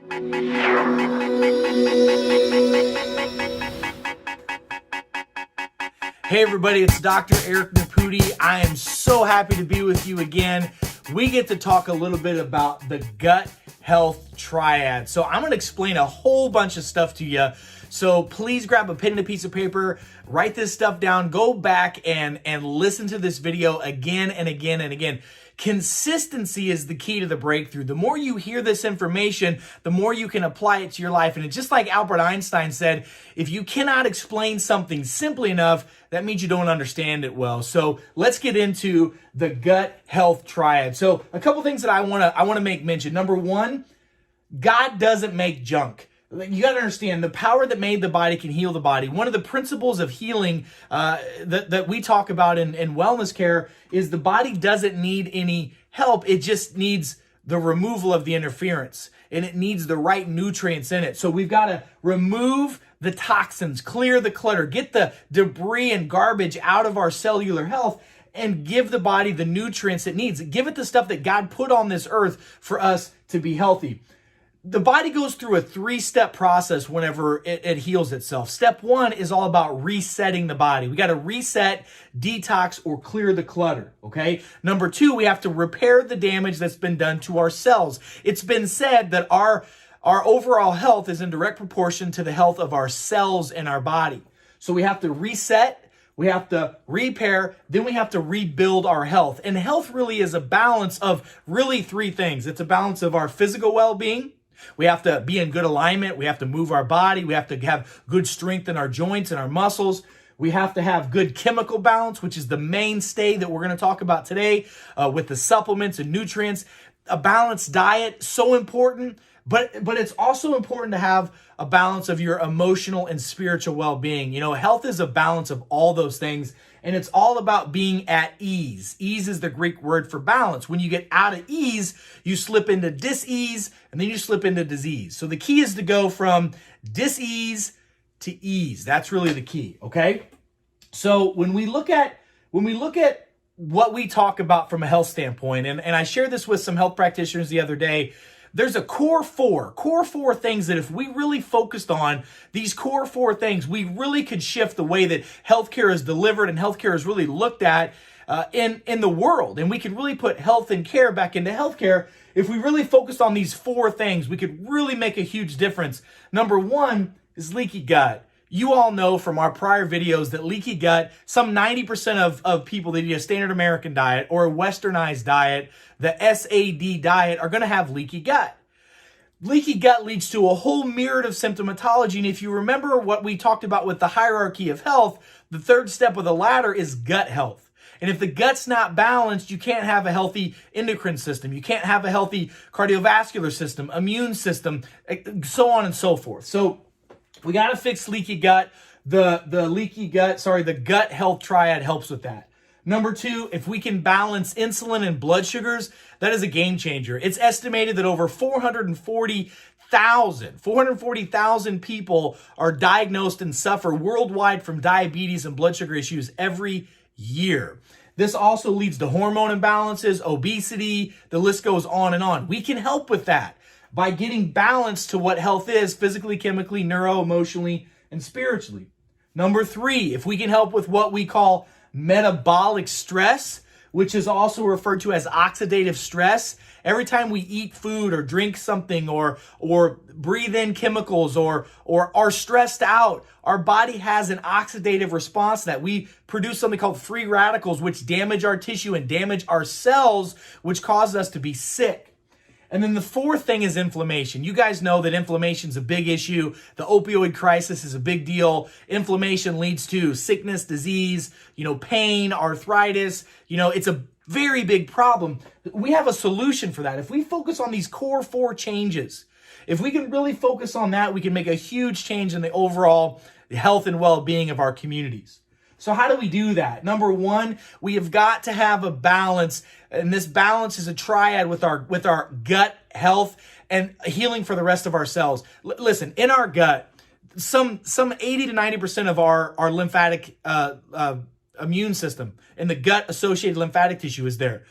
Hey everybody, it's Dr. Eric Naputi. I am so happy to be with you again. We get to talk a little bit about the gut health triad. So I'm going to explain a whole bunch of stuff to you. So please grab a pen and a piece of paper, write this stuff down, go back and listen to this video again and again and again. Consistency is the key to the breakthrough. The more you hear this information, the more you can apply it to your life. And it's just like Albert Einstein said, if you cannot explain something simply enough, that means you don't understand it well. So let's get into the gut health triad. So a couple things that I want to make mention. Number one, God doesn't make junk. You got to understand, the power that made the body can heal the body. One of the principles of healing that we talk about in wellness care is the body doesn't need any help. It just needs the removal of the interference, and it needs the right nutrients in it. So we've got to remove the toxins, clear the clutter, get the debris and garbage out of our cellular health, and give the body the nutrients it needs. Give it the stuff that God put on this earth for us to be healthy. The body goes through a 3-step process whenever it heals itself. Step 1 is all about resetting the body. We got to reset, detox, or clear the clutter, okay? Number 2, we have to repair the damage that's been done to our cells. It's been said that our overall health is in direct proportion to the health of our cells in our body. So we have to reset, we have to repair, then we have to rebuild our health. And health really is a balance of really 3 things. It's a balance of our physical well-being. We have to be in good alignment. We have to move our body. We have to have good strength in our joints and our muscles. We have to have good chemical balance, which is the mainstay that we're going to talk about today with the supplements and nutrients. A balanced diet, so important. But it's also important to have a balance of your emotional and spiritual well-being. You know, health is a balance of all those things, and it's all about being at ease. Ease is the Greek word for balance. When you get out of ease, you slip into dis-ease, and then you slip into disease. So the key is to go from dis-ease to ease. That's really the key, okay? So when we look at what we talk about from a health standpoint, and I shared this with some health practitioners the other day, there's a core four things that if we really focused on these core 4 things, we really could shift the way that healthcare is delivered and healthcare is really looked at in the world. And we could really put health and care back into healthcare. If we really focused on these 4 things, we could really make a huge difference. Number 1 is leaky gut. You all know from our prior videos that leaky gut, some 90% of people that eat a standard American diet or a westernized diet, the SAD diet, are going to have leaky gut. Leaky gut leads to a whole myriad of symptomatology. And if you remember what we talked about with the hierarchy of health, the 3rd step of the ladder is gut health. And if the gut's not balanced, you can't have a healthy endocrine system. You can't have a healthy cardiovascular system, immune system, so on and so forth. So we got to fix leaky gut. The gut health triad helps with that. Number 2, if we can balance insulin and blood sugars, that is a game changer. It's estimated that over 440,000 people are diagnosed and suffer worldwide from diabetes and blood sugar issues every year. This also leads to hormone imbalances, obesity, the list goes on and on. We can help with that by getting balance to what health is physically, chemically, neuro, emotionally, and spiritually. Number 3, if we can help with what we call metabolic stress, which is also referred to as oxidative stress. Every time we eat food or drink something or breathe in chemicals or are stressed out, our body has an oxidative response to that. We produce something called free radicals, which damage our tissue and damage our cells, which causes us to be sick. And then the 4th thing is inflammation. You guys know that inflammation is a big issue. The opioid crisis is a big deal. Inflammation leads to sickness, disease, pain, arthritis. It's a very big problem. We have a solution for that. If we focus on these core 4 changes, if we can really focus on that, we can make a huge change in the overall health and well-being of our communities. So how do we do that? Number 1, we have got to have a balance, and this balance is a triad with our gut health and healing for the rest of our cells. Listen, in our gut, some 80 to 90% of our lymphatic immune system and the gut associated lymphatic tissue is there.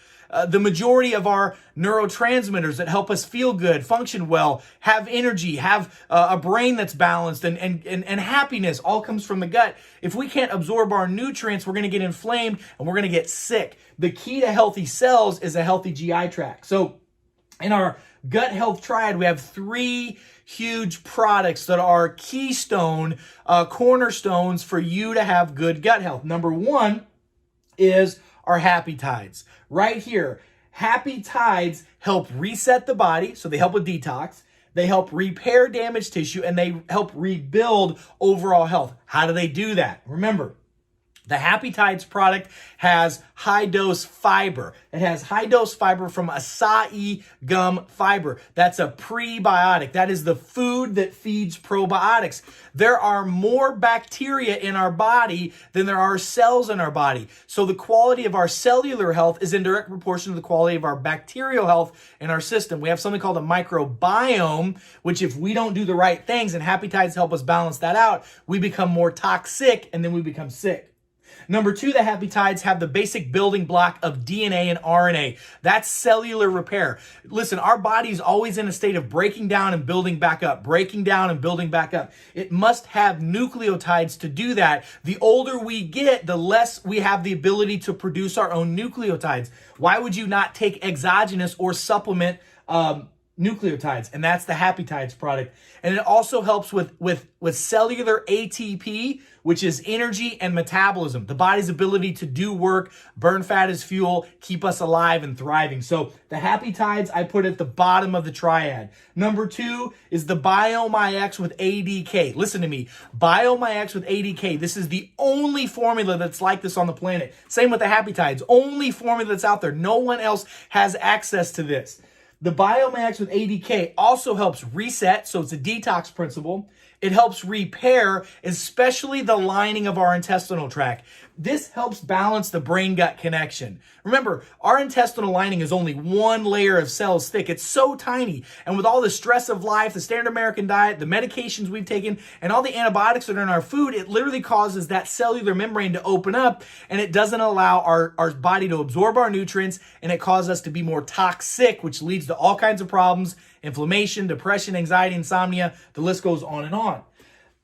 the majority of our neurotransmitters that help us feel good, function well, have energy, have a brain that's balanced, and happiness all comes from the gut. If we can't absorb our nutrients, we're going to get inflamed and we're going to get sick. The key to healthy cells is a healthy GI tract. So in our gut health triad, we have 3 huge products that are keystone, cornerstones for you to have good gut health. Number 1 is our Happy Tides. Right here, Happy Tides help reset the body, so they help with detox. They help repair damaged tissue, and they help rebuild overall health. How do they do that? Remember, the Happy Tides product has high-dose fiber. It has high-dose fiber from acai gum fiber. That's a prebiotic. That is the food that feeds probiotics. There are more bacteria in our body than there are cells in our body. So the quality of our cellular health is in direct proportion to the quality of our bacterial health in our system. We have something called a microbiome, which if we don't do the right things, and Happy Tides help us balance that out, we become more toxic and then we become sick. Number 2, the Happy Tides have the basic building block of DNA and RNA. That's cellular repair. Listen, our body's always in a state of breaking down and building back up, breaking down and building back up. It must have nucleotides to do that. The older we get, the less we have the ability to produce our own nucleotides. Why would you not take exogenous or supplement nucleotides? And that's the Happy Tides product. And it also helps with cellular ATP, which is energy and metabolism, the body's ability to do work, burn fat as fuel, keep us alive and thriving. So the Happy Tides I put at the bottom of the triad. Number 2 is the BioMyX with ADK. Listen to me, BioMyX with ADK. This is the only formula that's like this on the planet. Same with the Happy Tides, only formula that's out there. No one else has access to this. The BioMyX with ADK also helps reset, so it's a detox principle. It helps repair, especially the lining of our intestinal tract. This helps balance the brain-gut connection. Remember, our intestinal lining is only 1 layer of cells thick. It's so tiny. And with all the stress of life, the standard American diet, the medications we've taken, and all the antibiotics that are in our food, it literally causes that cellular membrane to open up, and it doesn't allow our body to absorb our nutrients, and it causes us to be more toxic, which leads to all kinds of problems, inflammation, depression, anxiety, insomnia, the list goes on and on.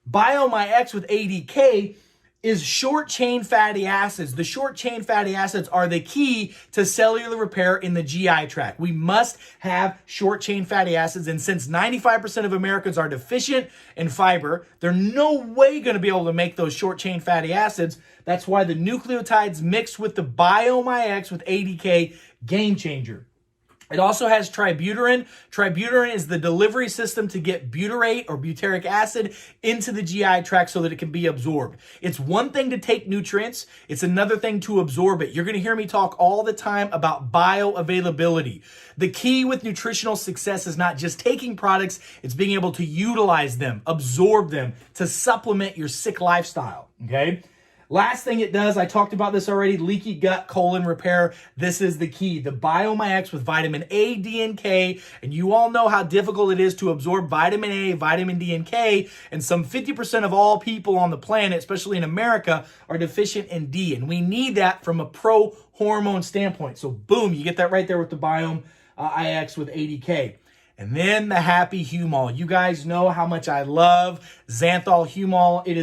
BioMyX with ADK is short-chain fatty acids. The short-chain fatty acids are the key to cellular repair in the GI tract. We must have short-chain fatty acids, and since 95% of Americans are deficient in fiber, they're no way going to be able to make those short-chain fatty acids. That's why the nucleotides mixed with the BioMyX with ADK, game changer. It also has tributyrin. Tributyrin is the delivery system to get butyrate or butyric acid into the GI tract so that it can be absorbed. It's one thing to take nutrients. It's another thing to absorb it. You're going to hear me talk all the time about bioavailability. The key with nutritional success is not just taking products, it's being able to utilize them, absorb them to supplement your sick lifestyle, okay? Last thing it does, I talked about this already, leaky gut, colon repair. This is the key. The BioMyX with vitamin A, D, and K. And you all know how difficult it is to absorb vitamin A, vitamin D, and K. And some 50% of all people on the planet, especially in America, are deficient in D. And we need that from a pro-hormone standpoint. So boom, you get that right there with the BioMyX with ADK. And then the HapiHumol. You guys know how much I love Xanthohumol. It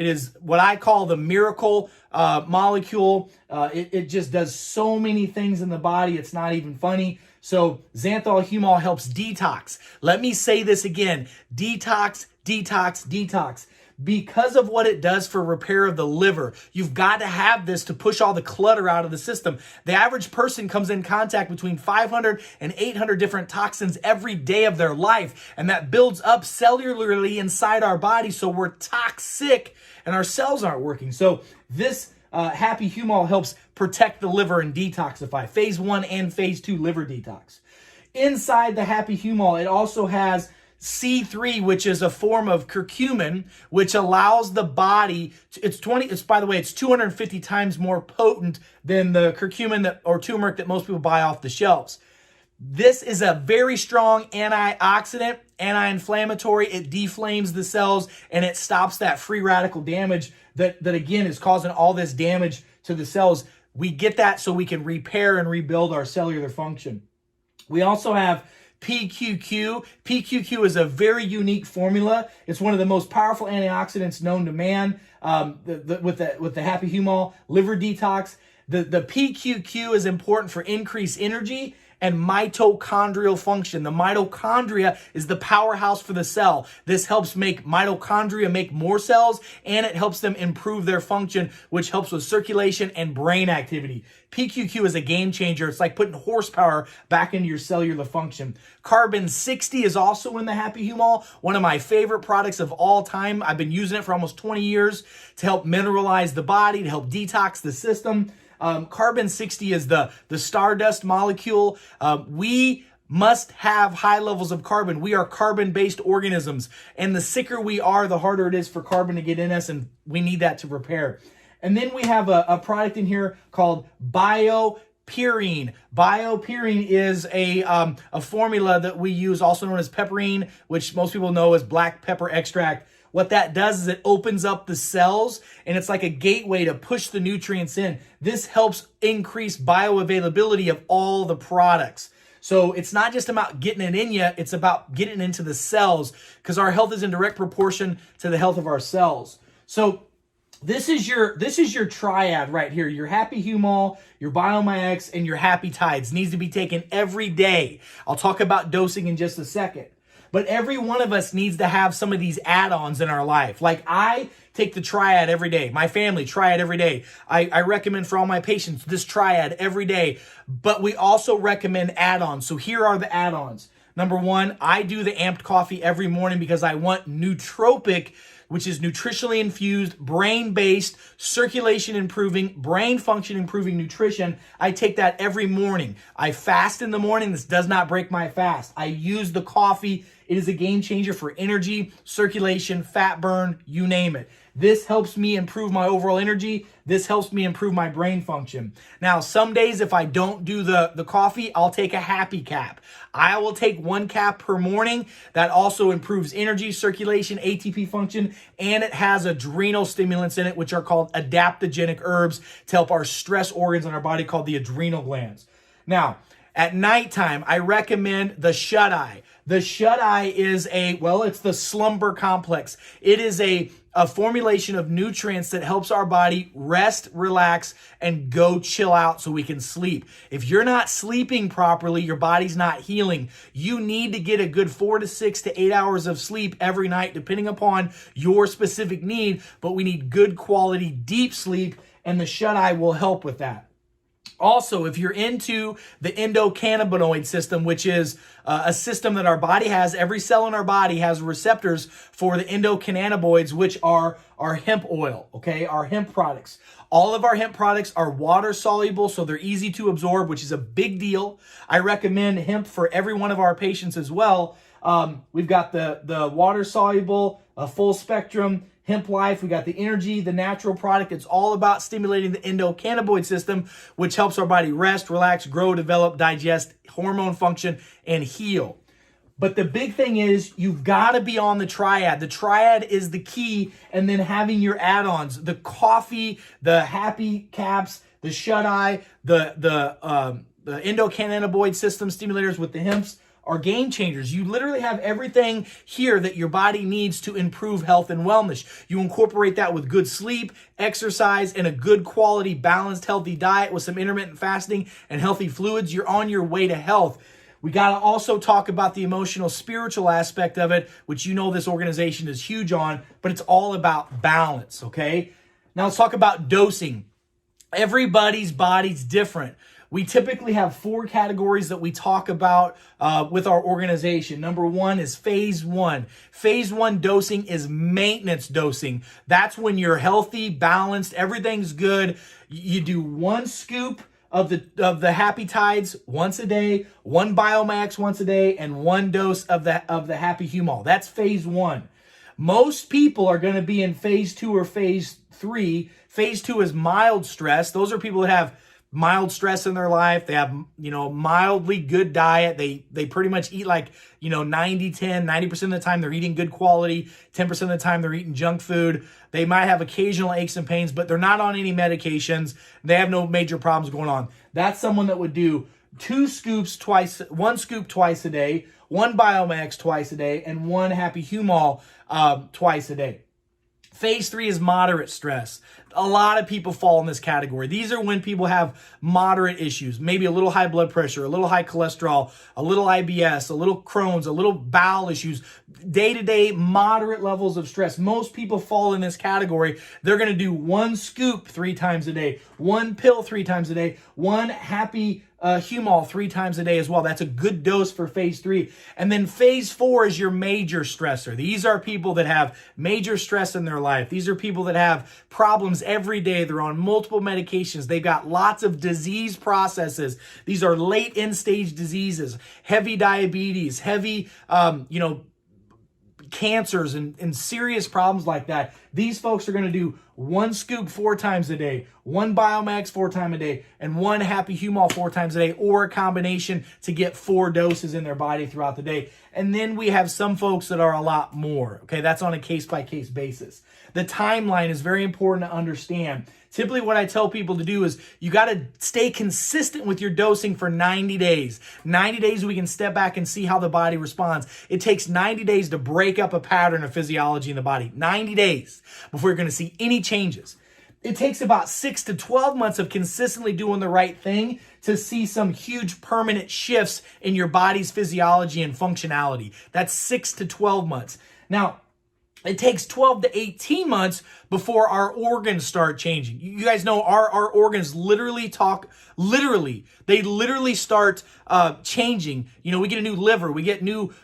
is what I call the miracle molecule. It just does so many things in the body. It's not even funny. So Xanthohumol helps detox. Let me say this again. Detox, detox, detox. Because of what it does for repair of the liver, you've got to have this to push all the clutter out of the system. The average person comes in contact between 500 and 800 different toxins every day of their life, and that builds up cellularly inside our body, so we're toxic and our cells aren't working. So this HapiHumol helps protect the liver and detoxify. Phase 1 and Phase 2 liver detox. Inside the HapiHumol, it also has C3, which is a form of curcumin, which allows the body to, by the way, it's 250 times more potent than the curcumin or turmeric that most people buy off the shelves. This is a very strong antioxidant, anti-inflammatory. It deflames the cells and it stops that free radical damage that again is causing all this damage to the cells. We get that so we can repair and rebuild our cellular function. We also have PQQ. PQQ is a very unique formula. It's one of the most powerful antioxidants known to man. With the HapiHumol liver detox, the PQQ is important for increased energy and mitochondrial function. The mitochondria is the powerhouse for the cell. This helps make mitochondria make more cells, and it helps them improve their function, which helps with circulation and brain activity. PQQ is a game changer. It's like putting horsepower back into your cellular function. Carbon 60 is also in the HapiHumol, one of my favorite products of all time. I've been using it for almost 20 years to help mineralize the body, to help detox the system. Carbon 60 is the stardust molecule. We must have high levels of carbon. We are carbon-based organisms, and the sicker we are, the harder it is for carbon to get in us, and we need that to repair. And then we have a product in here called BioPurine. BioPurine is a formula that we use, also known as pepperine, which most people know as black pepper extract. What that does is it opens up the cells, and it's like a gateway to push the nutrients in. This helps increase bioavailability of all the products. So it's not just about getting it in you, it's about getting it into the cells, because our health is in direct proportion to the health of our cells. So this is your triad right here. Your HapiHumol, your BioMyX, and your HapiTides needs to be taken every day. I'll talk about dosing in just a second. But every one of us needs to have some of these add-ons in our life. Like I take the triad every day. My family, triad every day. I recommend for all my patients this triad every day. But we also recommend add-ons. So here are the add-ons. Number one, I do the amped coffee every morning because I want nootropic, which is nutritionally infused, brain-based, circulation improving, brain function improving nutrition. I take that every morning. I fast in the morning. This does not break my fast. I use the coffee. It is a game changer for energy, circulation, fat burn, you name it. This helps me improve my overall energy. This helps me improve my brain function. Now, some days if I don't do the coffee, I'll take a Happy Cap. I will take 1 cap per morning. That also improves energy, circulation, ATP function, and it has adrenal stimulants in it, which are called adaptogenic herbs to help our stress organs in our body called the adrenal glands. Now, at nighttime, I recommend the shut-eye. The shut-eye is it's the slumber complex. It is a formulation of nutrients that helps our body rest, relax, and go chill out so we can sleep. If you're not sleeping properly, your body's not healing. You need to get a good 4 to 6 to 8 hours of sleep every night, depending upon your specific need, but we need good quality, deep sleep, and the shut-eye will help with that. Also, if you're into the endocannabinoid system, which is a system that our body has, every cell in our body has receptors for the endocannabinoids, which are our hemp oil, okay, our hemp products. All of our hemp products are water soluble, so they're easy to absorb, which is a big deal. I recommend hemp for every one of our patients as well. We've got the water soluble, full spectrum Hemp Life. We got the energy, the natural product. It's all about stimulating the endocannabinoid system, which helps our body rest, relax, grow, develop, digest, hormone function, and heal. But the big thing is you've got to be on the triad. The triad is the key, and then having your add-ons, the coffee, the Happy Caps, the shut-eye, the endocannabinoid system stimulators with the hemps are game changers. You literally have everything here that your body needs to improve health and wellness. You incorporate that with good sleep, exercise, and a good quality, balanced, healthy diet with some intermittent fasting and healthy fluids. You're on your way to health. We got to also talk about the emotional, spiritual aspect of it, which you know this organization is huge on, but it's all about balance, okay? Now let's talk about dosing. Everybody's body's different. We typically have 4 categories that we talk about with our organization. Number 1 is phase 1. Phase 1 dosing is maintenance dosing. That's when you're healthy, balanced, everything's good. You do 1 scoop of the HapiTides once a day, 1 BioMax once a day, and 1 dose of the HapiHumol. That's phase 1. Most people are going to be in phase 2 or phase 3. Phase 2 is mild stress. Those are people that have mild stress in their life. They have, mildly good diet. They pretty much eat like, 90-10, 90% of the time they're eating good quality. 10% of the time they're eating junk food. They might have occasional aches and pains, but they're not on any medications. They have no major problems going on. That's someone that would do 1 scoop twice a day, 1 Biomax twice a day, and 1 HapiHumol twice a day. Phase 3 is moderate stress. A lot of people fall in this category. These are when people have moderate issues, maybe a little high blood pressure, a little high cholesterol, a little IBS, a little Crohn's, a little bowel issues, day-to-day moderate levels of stress. Most people fall in this category. They're going to do 1 scoop 3 times a day, 1 pill 3 times a day, 1 HapiHumol 3 times a day as well. That's a good dose for phase 3. And then phase 4 is your major stressor. These are people that have major stress in their life. These are people that have problems every day. They're on multiple medications. They've got lots of disease processes. These are late end-stage diseases, heavy diabetes, heavy, cancers and serious problems like that. These folks are going to do 1 scoop 4 times a day, 1 Biomax 4 times a day, and 1 HapiHumol 4 times a day, or a combination to get 4 doses in their body throughout the day. And then we have some folks that are a lot more. Okay, that's on a case-by-case basis. The timeline is very important to understand. Typically what I tell people to do is you got to stay consistent with your dosing for 90 days. 90 days we can step back and see how the body responds. It takes 90 days to break up a pattern of physiology in the body. 90 days before you're going to see any changes. It takes about 6 to 12 months of consistently doing the right thing to see some huge permanent shifts in your body's physiology and functionality. That's 6 to 12 months. Now, it takes 12 to 18 months before our organs start changing. You guys know our organs literally start changing. We get a new liver, we get new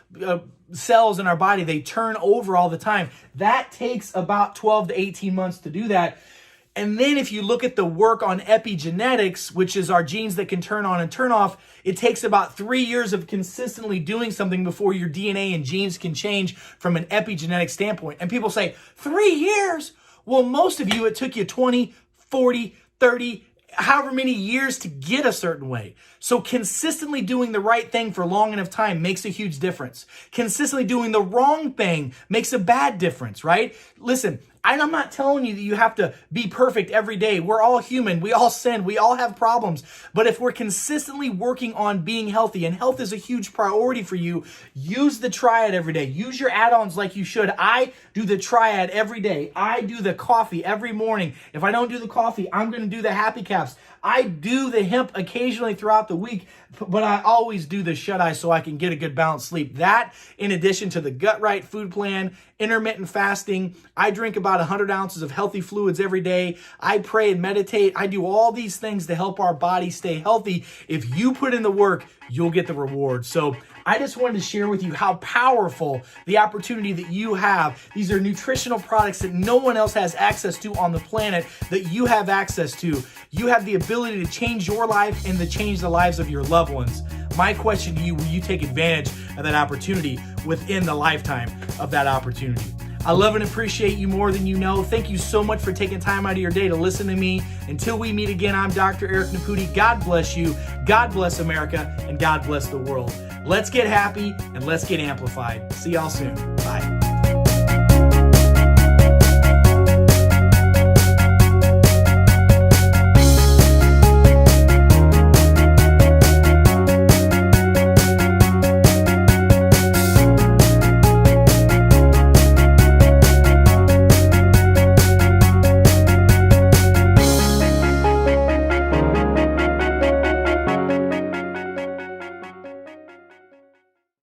cells in our body. They turn over all the time. That takes about 12 to 18 months to do that. And then if you look at the work on epigenetics, which is our genes that can turn on and turn off, it takes about 3 years of consistently doing something before your DNA and genes can change from an epigenetic standpoint. And people say, 3 years? Well, most of you, it took you 20, 40, 30, however many years to get a certain way. So consistently doing the right thing for long enough time makes a huge difference. Consistently doing the wrong thing makes a bad difference, right? Listen, I'm not telling you that you have to be perfect every day. We're all human. We all sin. We all have problems. But if we're consistently working on being healthy, and health is a huge priority for you, use the triad every day. Use your add-ons like you should. I do the triad every day. I do the coffee every morning. If I don't do the coffee, I'm going to do the Happy Caps. I do the hemp occasionally throughout the week, but I always do the shut-eye so I can get a good balanced sleep. That, in addition to the Gut Right food plan, intermittent fasting, I drink about 100 ounces of healthy fluids every day. I pray and meditate. I do all these things to help our body stay healthy. If you put in the work, you'll get the reward. So I just wanted to share with you how powerful the opportunity that you have. These are nutritional products that no one else has access to on the planet that you have access to. You have the ability to change your life and to change the lives of your loved ones. My question to you, will you take advantage of that opportunity within the lifetime of that opportunity? I love and appreciate you more than you know. Thank you so much for taking time out of your day to listen to me. Until we meet again, I'm Dr. Eric Naputi. God bless you, God bless America, and God bless the world. Let's get happy and let's get amplified. See y'all soon. Bye.